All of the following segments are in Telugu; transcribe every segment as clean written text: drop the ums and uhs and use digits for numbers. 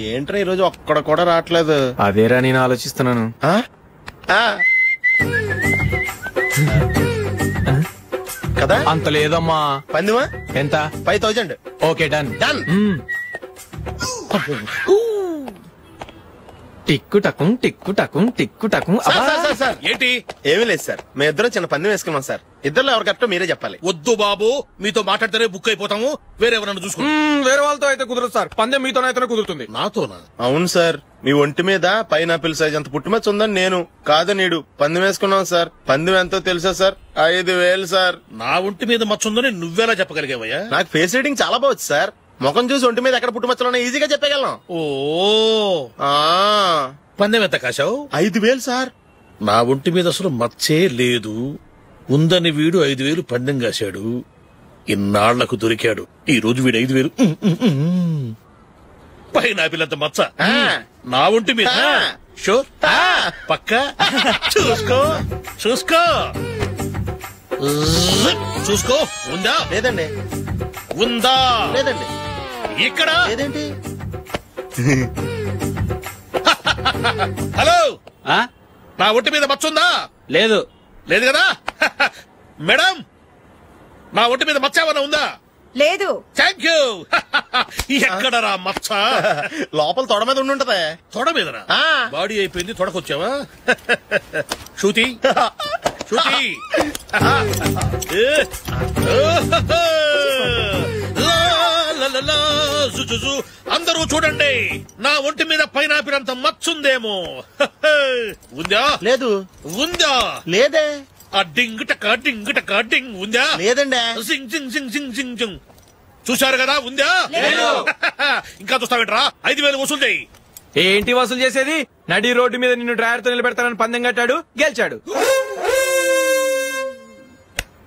ఏంట్రా ఈరోజు ఒక్కడ కూడా రావట్లేదు. అదేరా నేను ఆలోచిస్తున్నాను. కదా అంత లేదమ్మా. పందిమా ఎంత? 5000. Okay done done. టిక్కు టకుం టిక్కు టకుం టిక్కు టకుం. ఏంటి? ఏమీ లేదు సార్, మేము ఇద్దరం చిన్న పందెం వేసుకున్నాం సార్. ఇద్దరు ఎవరు కరెక్టో మీరే చెప్పాలి. వద్దు బాబు, మీతో మాట్లాడితేనే బుక్ అయిపోతాము. వేరెవరన్నా చూసుకుంటాం. వేరే వాళ్ళతో అయితే కుదరదు సార్, పందెం మీతోనైతేనే కుదురుతుంది. నాతోనా? అవును సార్, మీ ఒంటి మీద పైనాపిల్ సైజ్ అంత పుట్టుమచ్చ ఉందని నేను కాదు నీడు పందెం వేసుకున్నాం సార్. పందెం ఎంతో తెలుసా సార్? 5000 సార్. నా ఒంటి మీద మచ్చ ఉందని నువ్వెలా చెప్పగలిగావయ్యా? నాకు ఫేస్ రీడింగ్ చాలా బాగుంది సార్. ముఖం చూసి ఒంటి మీద ఎక్కడ పుట్టుమచ్చలో ఈజీగా చెప్పగలం. ఓ పందెం ఎంత కాశావు? 5000 సార్. నా ఒంటి మీద అసలు మచ్చే లేదు. ఉందని వీడు 5000 పందెం కాశాడు. ఇన్నాళ్లకు దొరికాడు. ఈ రోజు వీడు 5000. పైనాపిల్ అంత మచ్చ నా ఒంటి మీద. షూర్ పక్క చూసుకో చూసుకో చూసుకో. ఉందా? లేదండి. ఉందా? లేదండి. ఇక్కడ లేదేంటి? హలో, నా ఒంటి మీద మచ్చ ఉందా? లేదు. లేదు కదా? మేడం, నా ఒంటి మీద మచ్చ ఏమన్నా ఉందా? లేదు. Thank you. ఎక్కడరా మచ్చ? లోపల తొడ మీద ఉండుంటదే. తొడ మీదనా? బాడీ అయిపోయింది, తొడకొచ్చావా? శృతి శృతి అందరూ చూడండి, నా ఒంటి మీద పైనాపిల్ అంత మచ్చుందేమో. ఉందా? లేదు. ఉందా? లేదే. ఆ డింగ్ టక డింగ్ టక డింగ్ ఉందా? లేదండి. సింగ్ సింగ్ సింగ్ సింగ్ సింగ్ సింగ్. చూశారు కదా? ఉందా? ఇంకా చూస్తావేంట్రా? 5000 వసూలు చేయి. ఏంటి వసూలు చేసేది? నడి రోడ్డు మీద నిన్ను డ్రైవర్ తో నిలబెడతానని పందెం కట్టాడు, గెలిచాడు.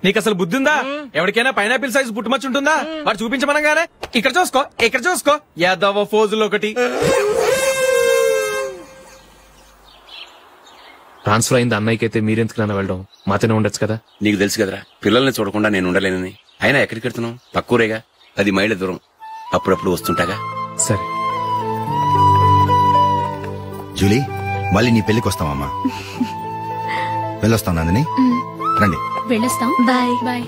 నీకు అసలు బుద్ధి ఉందా? ఎవరికైనా పైనాపిల్ సైజ్ పుట్టుమచ్చు ఉంటుందా? వాడు చూపించమనగానే ఇక్కడ చూసుకో ఇక్కడ చూసుకో యాదవ ఫోజులు ఒకటి. ట్రాన్స్ఫర్ అయింది అన్నయ్యకి అయితే మీరెందుకు నాన్న వెళ్ళడం? మాతోనే ఉండొచ్చు కదా. నీకు తెలుసు కదరా, పిల్లల్ని చూడకుండా నేను ఉండలేనని. అయినా ఎక్కడికి వెళ్తున్నావు? పక్కూరేగా, 10 మైళ్ళ దూరం. అప్పుడప్పుడు వస్తుంటాగా. సరే జూలీ, మళ్ళీ నీ పెళ్లికి వస్తామమ్మా. వెళ్ళొస్తాం నందిని, రండి. వెళ్ళొస్తాం. Bye bye.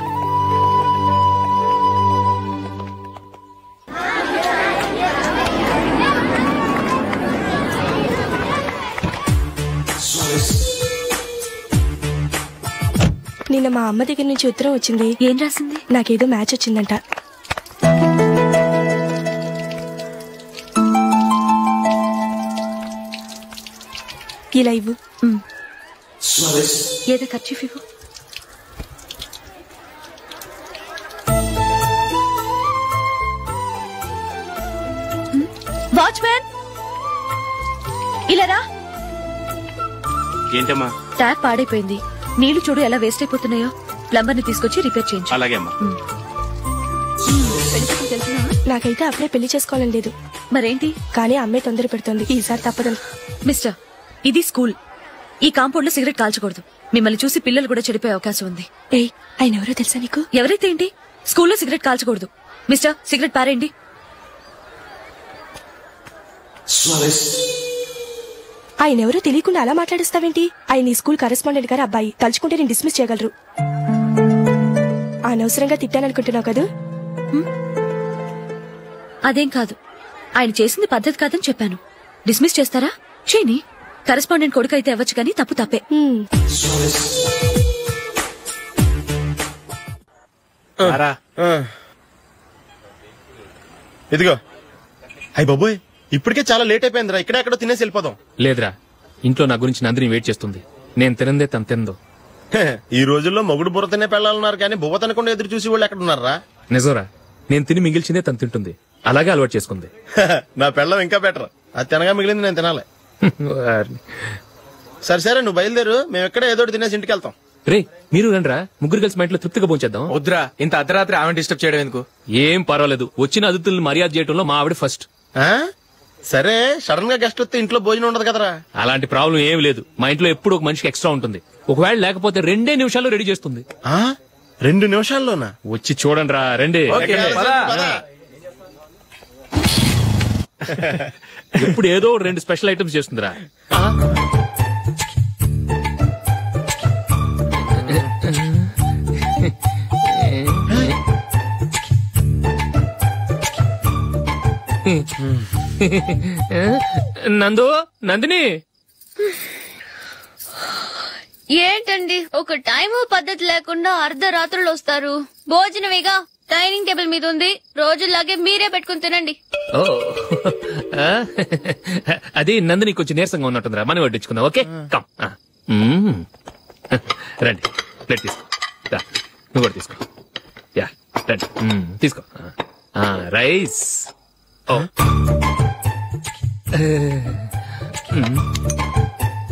నిన్న మా అమ్మ దగ్గర నుంచి ఉత్తరం వచ్చింది. ఏం రాసింది? నాకేదో మ్యాచ్ వచ్చిందంట. ఇలా ఇవ్వు. ఏదో ఖర్చు ఇవ్వు. వాచ్మెన్, ఇలా రా. ఏంటమ్మా? ట్యాప్ పాడైపోయింది. నీళ్లు చూడు ఎలా వేస్ట్ అయిపోతున్నాయో. ప్లంబర్ ని తీసుకొచ్చి రిపేర్ చేయించు. అలాగే అమ్మా. నాకైతే అప్పుడే పెళ్లి చేసుకోవాలని లేదు. మరేంటి? కానీ అమ్మే తొందర పెడుతోంది. ఈసారి తప్పదు. మిస్టర్, ఇది స్కూల్. ఈ కాంపౌండ్ లో సిగరెట్ కాల్చకూడదు. మిమ్మల్ని చూసి పిల్లలు కూడా చెడిపోయే అవకాశం ఉంది. ఏయ్, ఆయన ఎవరో తెలుసా నీకు? ఎవరైతే ఏంటి? స్కూల్లో సిగరెట్ కాల్చకూడదు. మిస్టర్, సిగరెట్ పారేయండి. ఆయన ఎవరో తెలియకుండా అలా మాట్లాడిస్తావేంటి? ఆయన ఈ స్కూల్ కరెస్పాండెంట్ గారు అబ్బాయి. తలుచుకుంటే నేను డిస్మిస్ చేయగలరు. అనవసరంగా తిట్టాననుకుంటున్నావు కదా? అదేం కాదు. ఆయన చేసింది పద్ధతి కాదని చెప్పాను. డిస్మిస్ చేస్తారా? చేయని. కరెస్పాండెంట్ కొడుకు అయితే అవ్వచ్చు కానీ తప్పు తప్పే. ఇదిగో. అయ్య బాబోయ్, ఇప్పటికే చాలా లేట్ అయిపోయిందిరా. ఇక్కడే ఎక్కడో తినేసి వెళ్ళిపోదాం. లేదురా, ఇంట్లో నా గురించి నందిని వెయిట్ చేస్తుంది. నేను తినందే తను తిందో. ఈ రోజుల్లో మొగుడు బుర్ర తినే పెళ్ళాలన్నారు కానీ బువ్వ తినకుండా ఎదురు చూసి వాళ్ళు ఎక్కడ ఉన్నారా? నిజంరా, నేను తిని మిగిల్చిందే తను తింటుంది. అలాగే అలవాటు చేసుకుంది. నా పెళ్ళం ఇంకా బెటర్. అది తినగా మిగిలింది నేను తినాలి. సరే సరే, నువ్వు బయలుదేరు. మేము ఎక్కడ ఏదో తినేసి ఇంటికి వెళ్తాం. రే, మీరు రండిరా, ముగ్గురు కలిసి మా ఇంట్లో తృప్తిగా పోంచేద్దాం. వద్దురా, ఇంత అర్ధరాత్రి ఆమె డిస్టర్బ్ చేయడం ఎందుకు? ఏం పర్వాలేదు, వచ్చిన అతిథులను మర్యాద చేయడంలో మా ఆవిడ ఫస్ట్. సరే, సడన్ గా గెస్ట్ వస్తే ఇంట్లో భోజనం ఉండదు కదరా? అలాంటి ప్రాబ్లం ఏం లేదు. మా ఇంట్లో ఎప్పుడు ఒక మనిషికి ఎక్స్ట్రా ఉంటుంది. ఒకవేళ లేకపోతే 2 నిమిషాల్లో రెడీ చేస్తుంది. 2 నిమిషాల్లోనా? వచ్చి చూడండి రా, రండి. ఇప్పుడు ఏదో 2 స్పెషల్ ఐటమ్స్ చేస్తుందిరా. నందిని ఏంటండి ఒక టైము పద్ధతి లేకుండా అర్ధరాత్రులు వస్తారు. భోజనమేగా డైనింగ్ టేబుల్ మీద ఉంది, రోజుల్లాగే మీరే పెట్టుకుని తినండి. ఓ అది నందిని కొంచెం నీరసంగా ఉన్నట్టుందిరా, మనం వడ్డించుకుందాం. Okay come. రండి ప్లేట్ తీసుకో. నువ్వు కూడా తీసుకో. యా రండి తీసుకో. రైస్. ఓ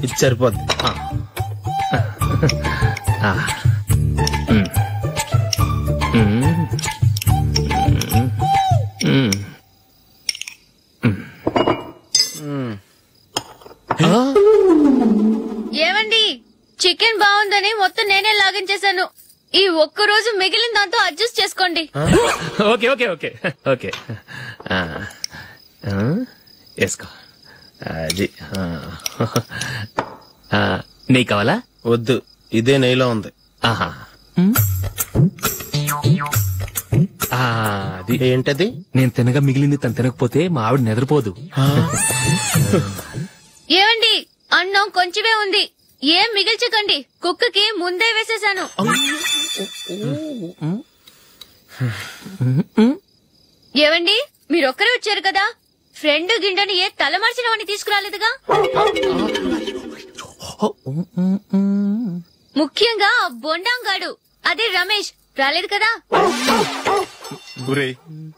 ఇది సరిపోద్ది. ఏమండి చికెన్ బాగుందని మొత్తం నేనే లాగించేశాను. ఈ ఒక్క రోజు మిగిలిన దాంతో అడ్జస్ట్ చేసుకోండి. ఓకే ఓకే ఓకే ఓకే వేసుకో. అది నెయ్యి కావాలా? వద్దు, ఇదే నెయ్యిలో ఉంది. ఆహా అది ఏంటది? నేను తినగా మిగిలింది తను తినకపోతే మా ఆవిడ నిద్రపోదు. ఏమండి అన్నం కొంచెమే ఉంది, ఏం మిగిల్చకండి. కుక్కకి ముందే వేసేశాను. ఏవండి మీరొక్కరే వచ్చారు కదా, ఫ్రెండ్ గిండని ఏ తలమార్చినవని తీసుకురాలేదుగా. ముఖ్యంగా బొండాంగాడు అదే రమేష్ రాలేదు కదా. గురే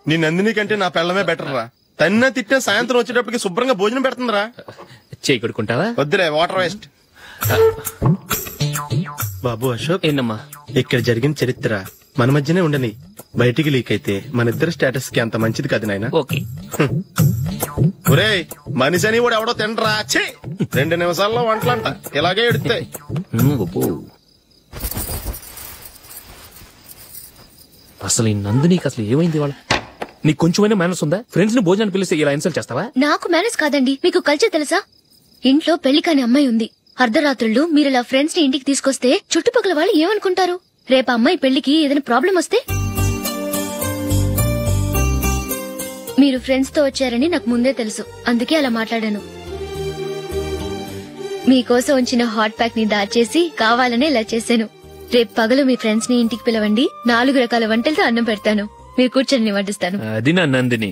నీ నందిని కంటే నా పెళ్ళమే బెటర్ రా. తన్న తిట్టిన సాయంత్రం వచ్చేటప్పటికి శుభ్రంగా భోజనం పెడుతుందిరా. చేయి కొడుకుంటావా? వద్దులే, వాటర్ వేస్ట్. బాబు అశోక్, ఏంటమ్మా ఇక్కడ జరిగిన చరిత్ర మన మధ్యనే ఉండని, బయటికి లీక్ అయితే మన ఇద్దరు స్టేటస్ కి అంత మంచిది కాదు నాయన. ఓకే ఒరే మనిషి అని కూడా ఎవడో తినరా. 2 నిమిషాల్లో వంటలంట ఇలాగే ఎడుతాయి. అసలు ఈ నందినికి అసలు ఏమైంది? వాళ్ళ నీకు కొంచెమైనా మేనస్ ఉందా? ఫ్రెండ్స్ ని భోజనాన్ని పిలిస్తే ఇలా ఇన్సల్ట్ చేస్తావా? నాకు మేనేజ్ కాదండి, మీకు కల్చర్ తెలుసా? ఇంట్లో పెళ్లి కాని అమ్మాయి ఉంది. అర్ధరాత్రుళ్ళు మీరు ఇలా ఫ్రెండ్స్ ని ఇంటికి తీసుకొస్తే చుట్టుపక్కల వాళ్ళు ఏమనుకుంటారు? రేపు అమ్మాయి పెళ్లికి ఏదైనా ప్రాబ్లం వస్తే? మీరు ఫ్రెండ్స్ తో వచ్చారని నాకు ముందే తెలుసు, అందుకే అలా మాట్లాడాను. మీకోసం ఉంచిన హాట్ ప్యాక్ ని దాచేసి కావాలనే ఇలా చేశాను. రేపు పగలు మీ ఫ్రెండ్స్ ని ఇంటికి పిలవండి, 4 రకాల వంటలతో అన్నం పెడతాను. మీరు కూర్చొని వడ్డిస్తాను. అది నా నందిని.